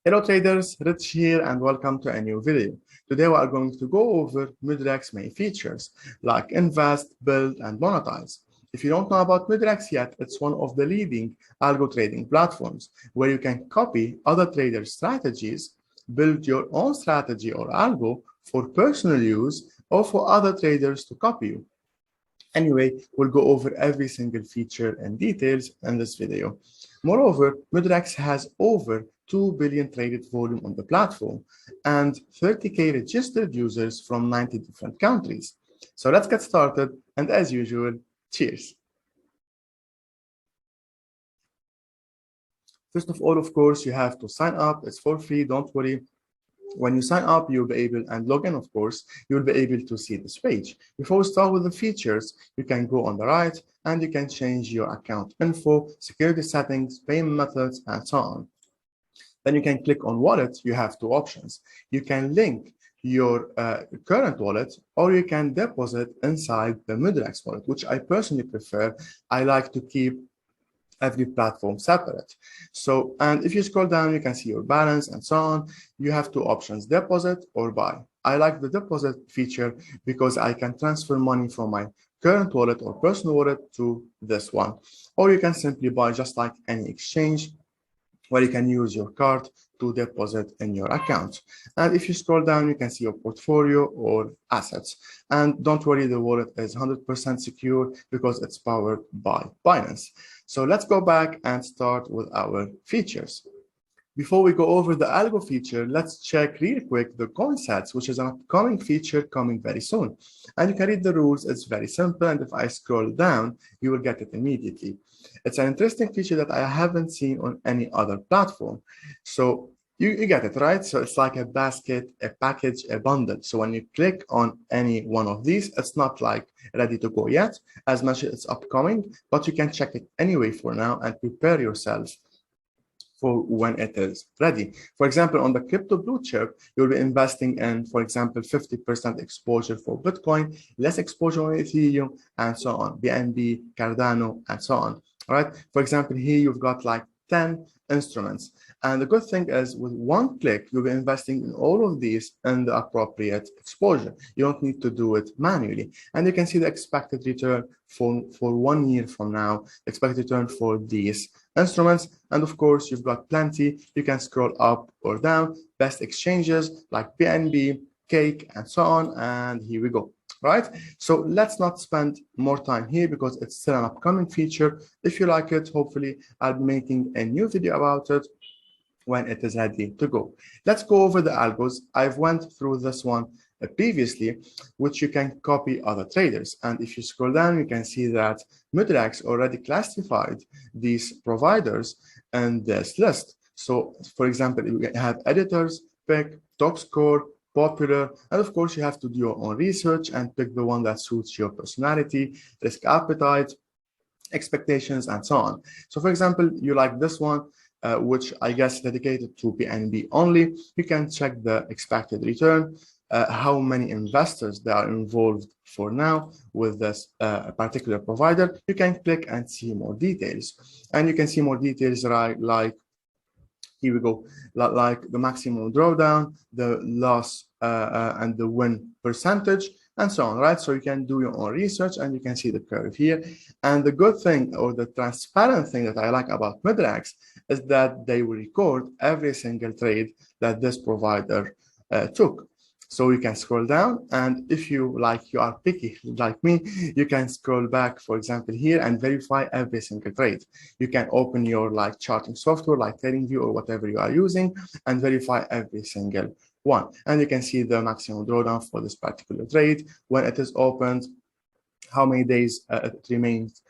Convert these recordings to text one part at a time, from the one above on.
Hello traders, Rich here and welcome to a new video. Today we are going to go over Mudrex main features like invest, build, and monetize. If you don't know about Mudrex yet, it's one of the leading algo trading platforms where you can copy other traders' strategies, build your own strategy or algo for personal use or for other traders to copy you. Anyway, we'll go over every single feature and details in this video. Moreover, Mudrex has over 2 billion traded volume on the platform and 30K registered users from 90 different countries. So let's get started, and as usual, cheers. First of all, of course, you have to sign up. It's for free, don't worry. When you sign up, you'll be able, and log in, of course, you'll be able to see this page. Before we start with the features, you can go on the right and you can change your account info, security settings, payment methods, and so on. Then you can click on wallet. You have two options. You can link your current wallet, or you can deposit inside the Mudrex wallet, which I personally prefer. I like to keep every platform separate. So, and if you scroll down, you can see your balance and so on. You have two options, deposit or buy. I like the deposit feature because I can transfer money from my current wallet or personal wallet to this one. Or you can simply buy, just like any exchange, where you can use your card to deposit in your account. And if you scroll down, you can see your portfolio or assets. And don't worry, the wallet is 100% secure because it's powered by Binance. So let's go back and start with our features. Before we go over the algo feature, let's check real quick the coin sets, which is an upcoming feature coming very soon. And you can read the rules. It's very simple. And if I scroll down, you will get it immediately. It's an interesting feature that I haven't seen on any other platform. So you get it, right? So it's like a basket, a package, a bundle. So when you click on any one of these, it's not like ready to go yet. As mentioned, it's upcoming, but you can check it anyway for now and prepare yourself for when it is ready. For example, on the crypto blue chip, you'll be investing in, for example, 50% exposure for Bitcoin, less exposure on Ethereum, and so on, BNB, Cardano, and so on. All right. For example, here you've got like 10 instruments. And the good thing is with one click, you'll be investing in all of these in the appropriate exposure. You don't need to do it manually. And you can see the expected return for 1 year from now, expected return for these instruments. And of course, you've got plenty. You can scroll up or down, best exchanges like BNB, Cake, and so on. And here we go. Right? So let's not spend more time here because it's still an upcoming feature. If you like it, hopefully I'll be making a new video about it when it is ready to go. Let's go over the algos. I've went through this one previously, which you can copy other traders. And if you scroll down, you can see that Mudrex already classified these providers in this list. So for example, you have editors, pick, top score, popular, and of course you have to do your own research and pick the one that suits your personality, risk appetite, expectations, and so on. So for example, you like this one, which I guess dedicated to BNB only. You can check the expected return, how many investors that are involved for now with this particular provider. You can click and see more details, and you can see more details, right? Like here we go, like the maximum drawdown, the loss and the win percentage, and so on, right? So you can do your own research and you can see the curve here. And the good thing, or the transparent thing that I like about Mudrex is that they will record every single trade that this provider took. So you can scroll down, and if you are picky like me, you can scroll back, for example, here and verify every single trade. You can open your charting software like TradingView or whatever you are using and verify every single one. And you can see the maximum drawdown for this particular trade, when it is opened, how many days it remains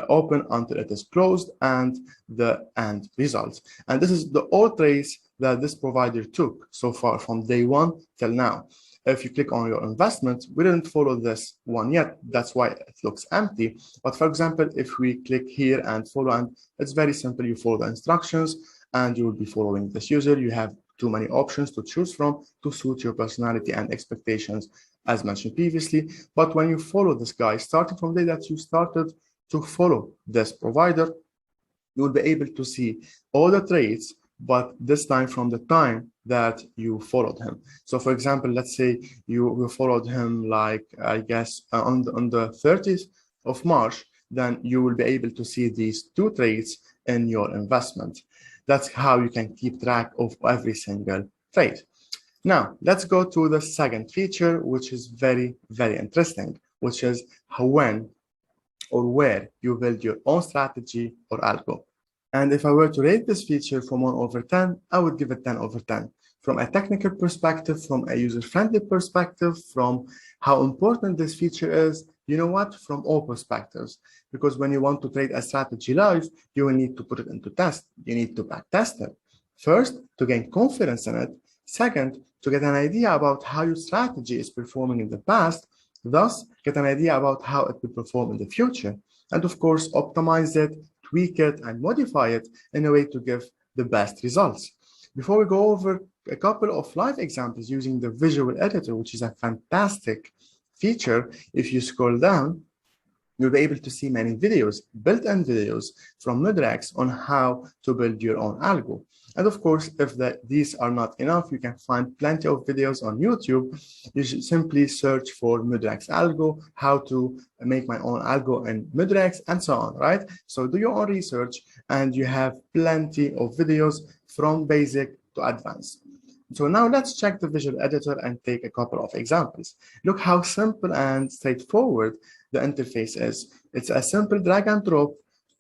open until it is closed, and the end results. And this is the all trades that this provider took so far from day one till now. If you click on your investment, we didn't follow this one yet. That's why it looks empty. But for example, if we click here and follow, and it's very simple, you follow the instructions and you will be following this user. You have too many options to choose from to suit your personality and expectations, as mentioned previously. But when you follow this guy, starting from the day that you started to follow this provider, you will be able to see all the trades but this time from the time that you followed him. So for example, let's say you followed him like, I guess, on the 30th of March, then you will be able to see these 2 trades in your investment. That's how you can keep track of every single trade. Now, let's go to the second feature, which is very, very interesting, which is when or where you build your own strategy or algo. And if I were to rate this feature from 1 over 10, I would give it 10 over 10. From a technical perspective, from a user-friendly perspective, from how important this feature is, you know what? From all perspectives. Because when you want to trade a strategy live, you will need to put it into test. You need to back test it. First, to gain confidence in it. Second, to get an idea about how your strategy is performing in the past, thus get an idea about how it will perform in the future. And of course, optimize it, tweak it, and modify it in a way to give the best results. Before we go over a couple of live examples using the visual editor, which is a fantastic feature, if you scroll down, you'll be able to see many videos, built-in videos from Mudrex on how to build your own algo. And of course, if these are not enough, you can find plenty of videos on YouTube. You should simply search for Mudrex algo, how to make my own algo in Mudrex, and so on, right? So do your own research, and you have plenty of videos from basic to advanced. So now let's check the visual editor and take a couple of examples. Look how simple and straightforward the interface is. It's a simple drag and drop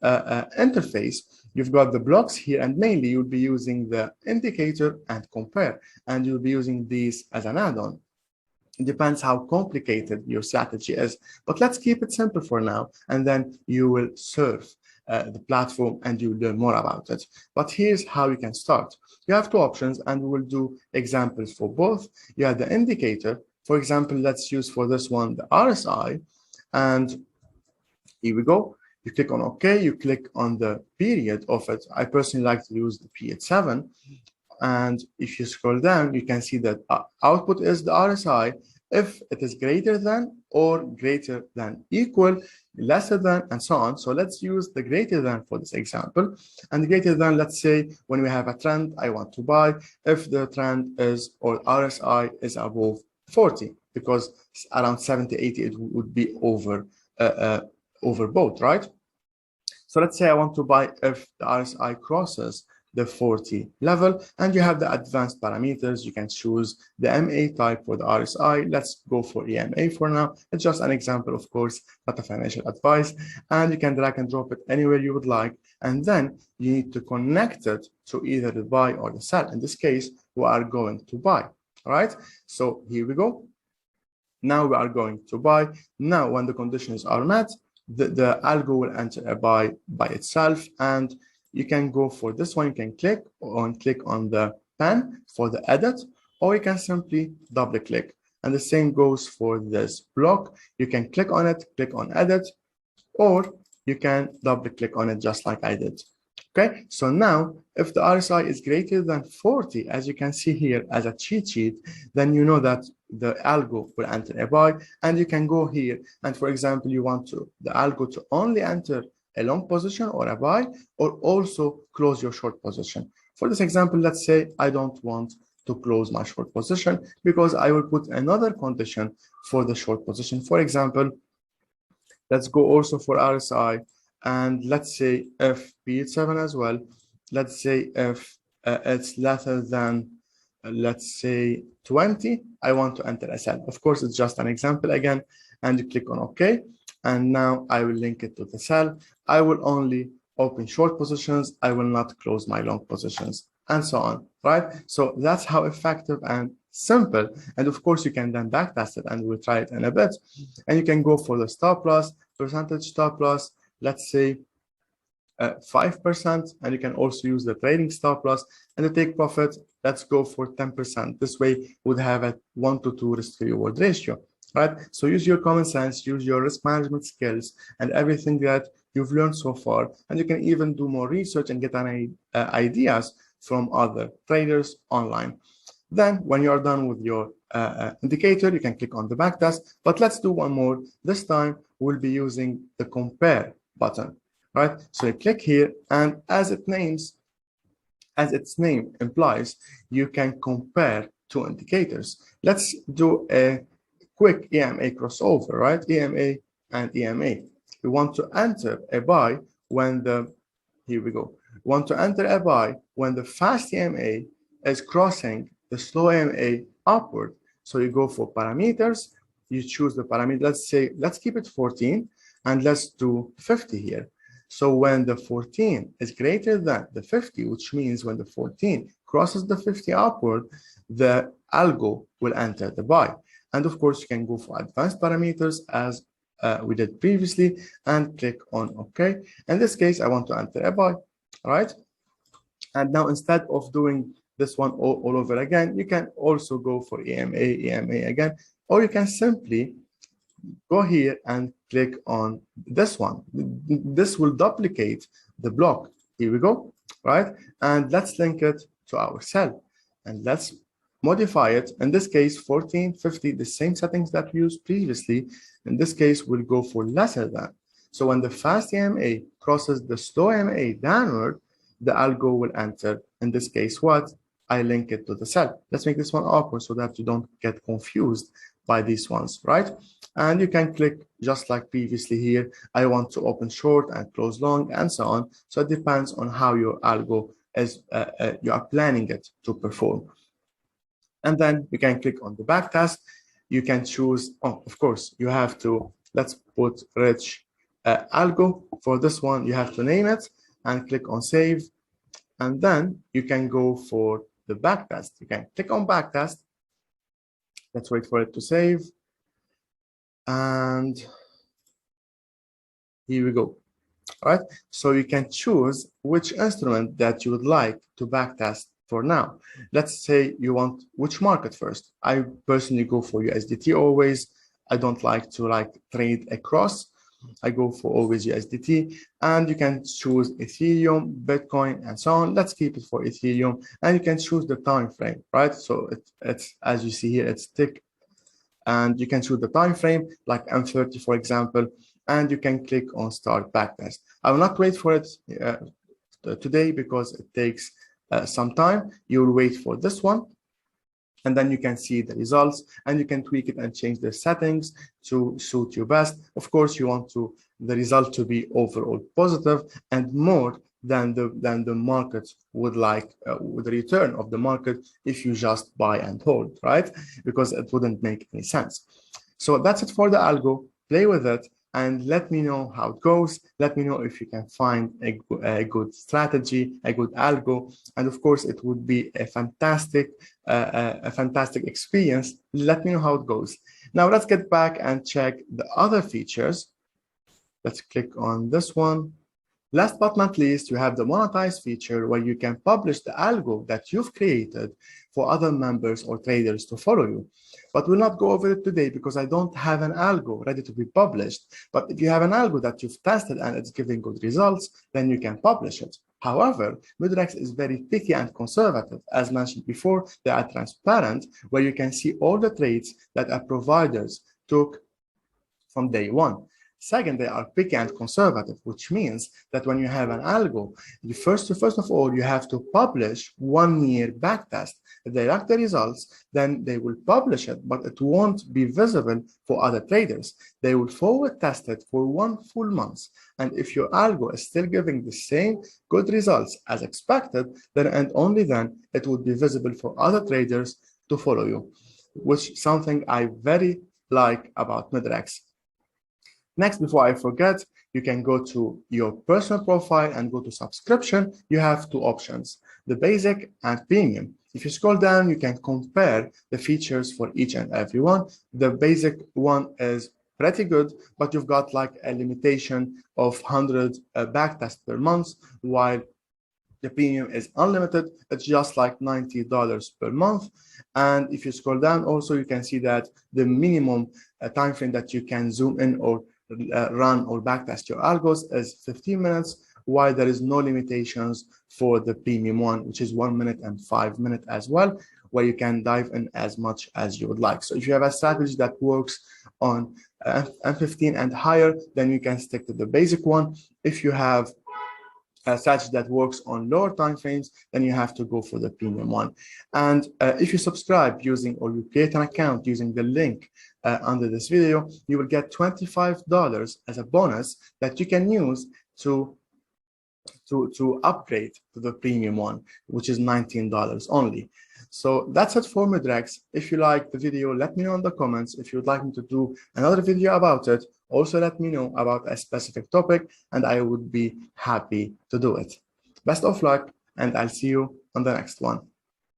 interface. You've got the blocks here, and mainly you'll be using the indicator and compare, and you'll be using these as an add-on. It depends how complicated your strategy is, but let's keep it simple for now, and then you will surf the platform and you learn more about it. But here's how you can start. You have 2 options, and we will do examples for both. You have the indicator. For example, let's use for this one the RSI, and here we go. You click on OK, you click on the period of it. I personally like to use the period 7. And if you scroll down, you can see that output is the RSI if it is greater than or greater than equal, lesser than, and so on. So let's use the greater than for this example. And greater than, let's say, when we have a trend, I want to buy if the trend is, or RSI is above 40, because around 70, 80, it would be overbought, right? So let's say I want to buy if the RSI crosses the 40 level, and you have the advanced parameters. You can choose the MA type for the RSI. Let's go for EMA for now. It's just an example, of course, not a financial advice. And you can drag and drop it anywhere you would like. And then you need to connect it to either the buy or the sell. In this case, we are going to buy. All right. So here we go. Now we are going to buy. Now, when the conditions are met, the algo will enter a buy by itself, and you can go for this one. You can click on the pen for the edit, or you can simply double click. And the same goes for this block. You can click on it, click on edit, or you can double click on it just like I did. Okay, so now if the RSI is greater than 40, as you can see here as a cheat sheet, then you know that the algo will enter a buy, and you can go here. And for example, you want the algo to only enter a long position or a buy, or also close your short position. For this example, let's say I don't want to close my short position, because I will put another condition for the short position. For example, let's go also for RSI. And let's say if period 7 as well, let's say if it's lesser than, let's say 20, I want to enter a sell. Of course, it's just an example again, and you click on OK. And now I will link it to the sell. I will only open short positions. I will not close my long positions, and so on, right? So that's how effective and simple. And of course, you can then backtest it, and we'll try it in a bit. And you can go for the stop loss, percentage stop loss, let's say 5%, and you can also use the trading stop loss. And the take profit, let's go for 10%. This way would have a 1-to-2 risk to reward ratio, right? So use your common sense, use your risk management skills, and everything that you've learned so far. And you can even do more research and get ideas from other traders online. Then when you're done with your indicator, you can click on the backtest. But let's do one more. This time we'll be using the compare button, right? So you click here, and as it names, as its name implies, you can compare two indicators. Let's do a quick EMA crossover, right? EMA and EMA. We want to enter a buy when the, here we go. We want to enter a buy when the fast EMA is crossing the slow EMA upward. So you go for parameters, you choose the parameter, let's say, let's keep it 14, and let's do 50 here. So when the 14 is greater than the 50, which means when the 14 crosses the 50 upward, the algo will enter the buy. And of course, you can go for advanced parameters as we did previously and click on OK. In this case, I want to enter a buy, all right? And now instead of doing this one all over again, you can also go for EMA again, or you can simply go here and click on this one. This will duplicate the block. Here we go, right? And let's link it to our cell and let's modify it. In this case, 14, 50, the same settings that we used previously. In this case, we'll go for lesser than. So when the fast EMA crosses the slow EMA downward, the algo will enter, in this case, what? I link it to the cell. Let's make this one awkward so that you don't get confused by these ones, right? And you can click just like previously here. I want to open short and close long and so on. So it depends on how your algo is, you are planning it to perform. And then you can click on the backtest. You can choose, oh, of course, you have to, let's put rich algo. For this one, you have to name it and click on save. And then you can go for the backtest. You can click on backtest. Let's wait for it to save. And here we go. All right. So you can choose which instrument that you would like to backtest for now. Let's say you want which market first. I personally go for USDT always. I don't like to trade across. I go for always USDT, and you can choose Ethereum, Bitcoin, and so on. Let's keep it for Ethereum, and you can choose the time frame, right? So it's as you see here, it's tick, and you can choose the time frame like M30, for example, and you can click on start backtest. I will not wait for it today because it takes some time. You'll wait for this one, and then you can see the results, and you can tweak it and change the settings to suit you best. Of course, you want the result to be overall positive and more than the market would like, with the return of the market if you just buy and hold, right? Because it wouldn't make any sense. So that's it for the algo. Play with it and let me know how it goes. Let me know if you can find a good strategy, a good algo, and of course it would be a fantastic experience. Let me know how it goes. Now let's get back and check the other features. Let's click on this one. Last but not least, you have the Monetize feature where you can publish the algo that you've created for other members or traders to follow you. But we'll not go over it today because I don't have an algo ready to be published. But if you have an algo that you've tested and it's giving good results, then you can publish it. However, Mudrex is very picky and conservative. As mentioned before, they are transparent, where you can see all the trades that our providers took from day one. Second, they are picky and conservative, which means that when you have an algo, first of all, you have to publish 1 year backtest. If they like the results, then they will publish it, but it won't be visible for other traders. They will forward test it for 1 full month. And if your algo is still giving the same good results as expected, then and only then it would be visible for other traders to follow you, which is something I very like about Mudrex. Next, before I forget, you can go to your personal profile and go to subscription. You have 2 options, the basic and premium. If you scroll down, you can compare the features for each and every one. The basic one is pretty good, but you've got like a limitation of 100 backtests per month, while the premium is unlimited. It's just like $90 per month. And if you scroll down also, you can see that the minimum time frame that you can zoom in or run or backtest your algos is 15 minutes, while there is no limitations for the premium one, which is 1 minute and 5 minutes as well, where you can dive in as much as you would like. So if you have a strategy that works on M15 and higher, then you can stick to the basic one. If you have strategy that works on lower time frames, then you have to go for the premium one. And if you subscribe using, or you create an account using the link under this video, you will get $25 as a bonus that you can use to upgrade to the premium one, which is $19 only. So that's it for Mudrex. If you like the video, let me know in the comments. If you'd like me to do another video about it, also let me know about a specific topic, and I would be happy to do it. Best of luck, and I'll see you on the next one.